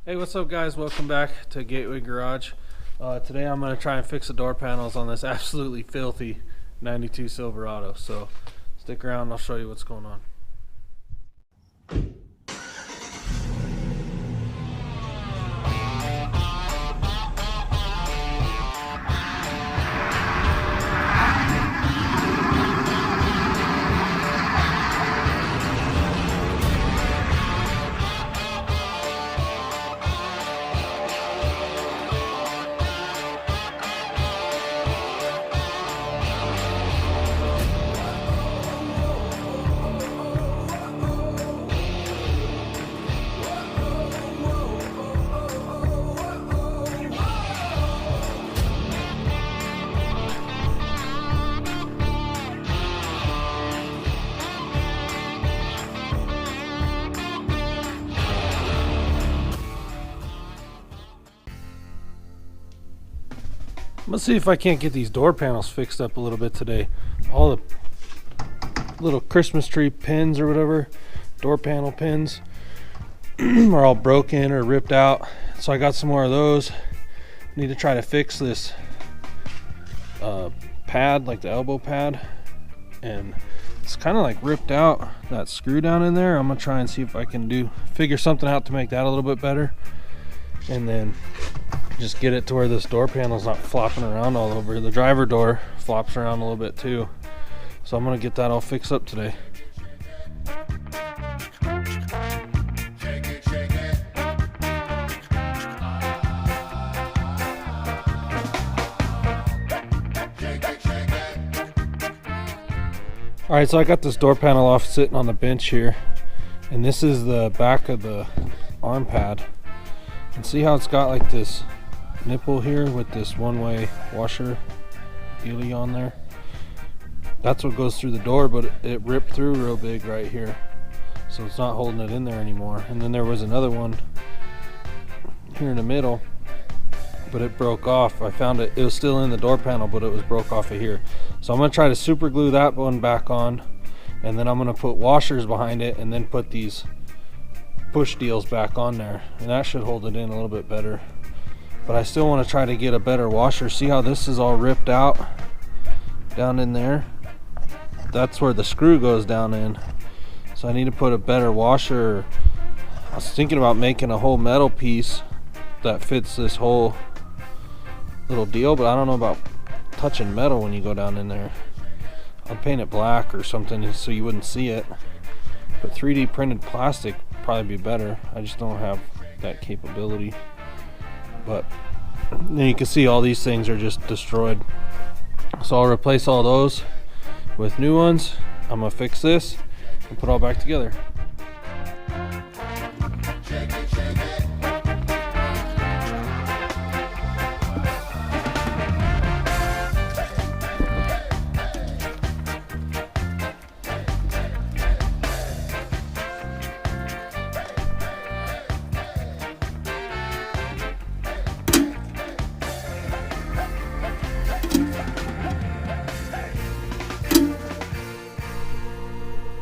Hey, what's up guys? Welcome back to Gateway Garage. Today I'm going to try and fix the door panels on this absolutely filthy 92 Silverado. So stick around and I'll show you what's going on. Let's see if I can't get these door panels fixed up a little bit today. All the little Christmas tree pins or whatever, door panel pins, are all broken or ripped out. So I got some more of those. Need to try to fix this pad, like the elbow pad, and it's kind of like ripped out, that screw down in there. I'm gonna try and see if I can figure something out to make that a little bit better, and then just get it to where this door panel's not flopping around all over. The driver door flops around a little bit too, so I'm gonna get that all fixed up today. Alright, so I got this door panel off sitting on the bench here, and this is the back of the arm pad. And see how it's got like this nipple here with this one-way washer dealie on there? That's what goes through the door, but it ripped through real big right here, so it's not holding it in there anymore. And then there was another one here in the middle, but it broke off. I found it was still in the door panel, but it was broke off of here. So I'm going to try to super glue that one back on, and then I'm going to put washers behind it and then put these push deals back on there, and that should hold it in a little bit better. But I still want to try to get a better washer. See how this is all ripped out down in there? That's where the screw goes down in. So I need to put a better washer. I was thinking about making a whole metal piece that fits this whole little deal, but I don't know about touching metal when you go down in there. I'd paint it black or something so you wouldn't see it. But 3D printed plastic would probably be better. I just don't have that capability. But then you can see all these things are just destroyed. So I'll replace all those with new ones. I'm gonna fix this and put it all back together.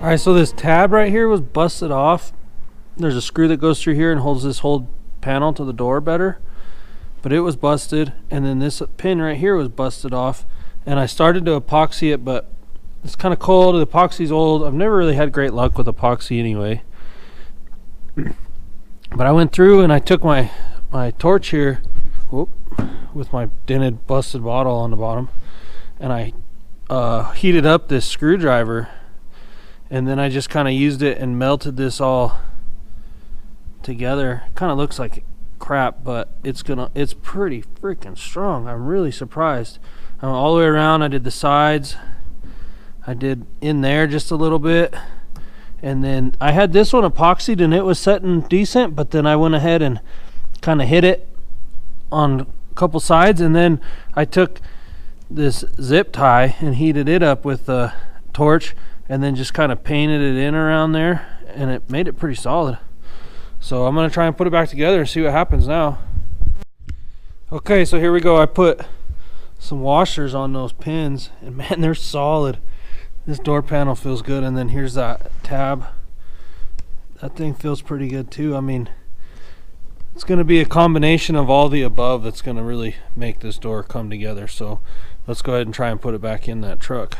Alright, so this tab right here was busted off. There's a screw that goes through here and holds this whole panel to the door better, but it was busted. And then this pin right here was busted off, and I started to epoxy it, but it's kind of cold. The epoxy's old. I've never really had great luck with epoxy anyway. But I went through and I took my torch here, with my dented busted bottle on the bottom, and I heated up this screwdriver. And then I just kind of used it and melted this all together. Kind of looks like crap, but it's pretty freaking strong. I'm really surprised. All the way around, I did the sides. I did in there just a little bit. And then I had this one epoxied and it was setting decent, but then I went ahead and kind of hit it on a couple sides. And then I took this zip tie and heated it up with the torch, and then just kind of painted it in around there, and it made it pretty solid. So I'm gonna try and put it back together and see what happens now. Okay, so here we go. I put some washers on those pins, and man, they're solid. This door panel feels good, and then here's that tab. That thing feels pretty good too. I mean, it's going to be a combination of all the above that's going to really make this door come together. So let's go ahead and try and put it back in that truck.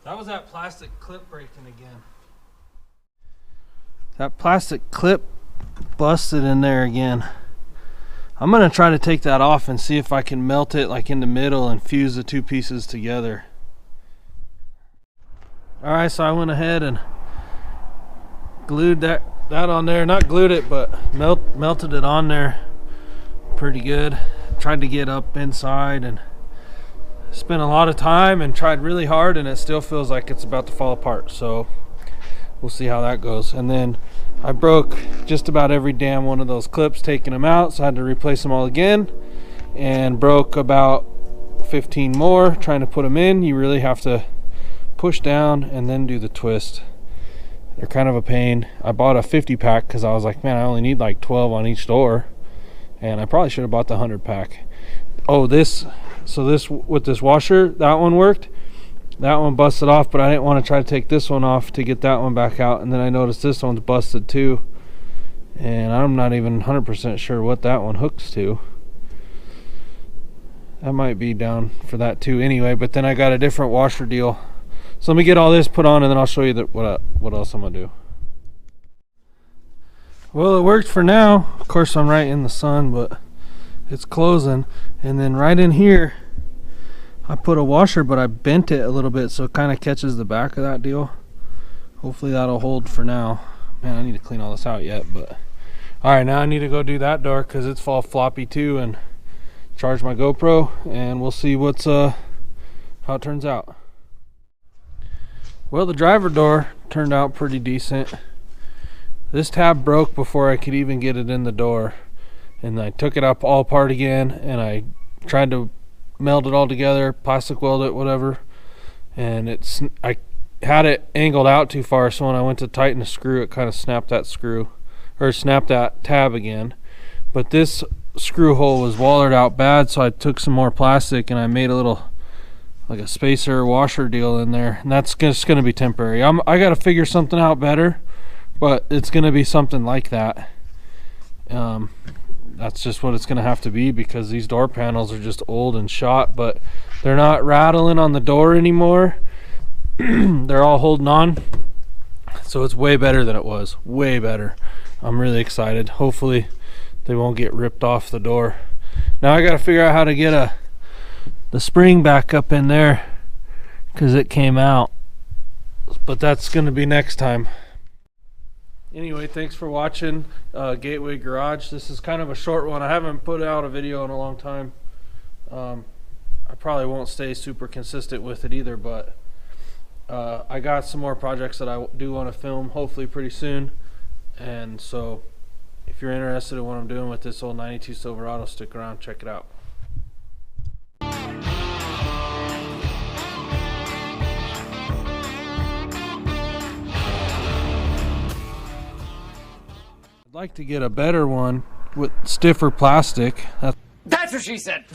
That was that plastic clip breaking again. That plastic clip busted in there again. I'm gonna try to take that off and see if I can melt it like in the middle and fuse the two pieces together. Alright, so I went ahead and glued that on there. Not glued it, but melted it on there pretty good. Tried to get up inside and spent a lot of time and tried really hard, and it still feels like it's about to fall apart. So we'll see how that goes. And then I broke just about every damn one of those clips taking them out, so I had to replace them all again, and broke about 15 more trying to put them in. You really have to push down and then do the twist. They're kind of a pain. I bought a 50 pack because I was like, man, I only need like 12 on each door, and I probably should have bought the 100 pack. Oh, so this with this washer, that one worked. That one busted off, but I didn't want to try to take this one off to get that one back out. And then I noticed this one's busted too, and I'm not even 100% sure what that one hooks to. That might be down for that too anyway, but then I got a different washer deal. So let me get all this put on, and then I'll show you what else I'm gonna do. Well, it worked for now. Of course, I'm right in the sun, but it's closing. And then right in here I put a washer, but I bent it a little bit so it kind of catches the back of that deal. Hopefully that'll hold for now. Man, I need to clean all this out yet, but alright, now I need to go do that door because it's all floppy too, and charge my GoPro, and we'll see what's how it turns out. Well, the driver door turned out pretty decent. This tab broke before I could even get it in the door, and I took it up all apart again, and I tried to meld it all together, plastic weld it, whatever, and I had it angled out too far, so when I went to tighten the screw, it kind of snapped that screw, or snapped that tab again. But this screw hole was wallered out bad, so I took some more plastic and I made a little, like a spacer washer deal in there, and that's just going to be temporary. I got to figure something out better, but it's going to be something like that. That's just what it's going to have to be, because these door panels are just old and shot, but they're not rattling on the door anymore. They're all holding on, so it's way better than it was. Way better. I'm really excited. Hopefully they won't get ripped off the door. Now I got to figure out how to get the spring back up in there, because it came out, but that's going to be next time. Anyway, thanks for watching Gateway Garage. This is kind of a short one. I haven't put out a video in a long time. I probably won't stay super consistent with it either, but I got some more projects that I do want to film, hopefully pretty soon. And so if you're interested in what I'm doing with this old 92 Silverado, stick around, check it out. I'd like to get a better one with stiffer plastic. That's what she said.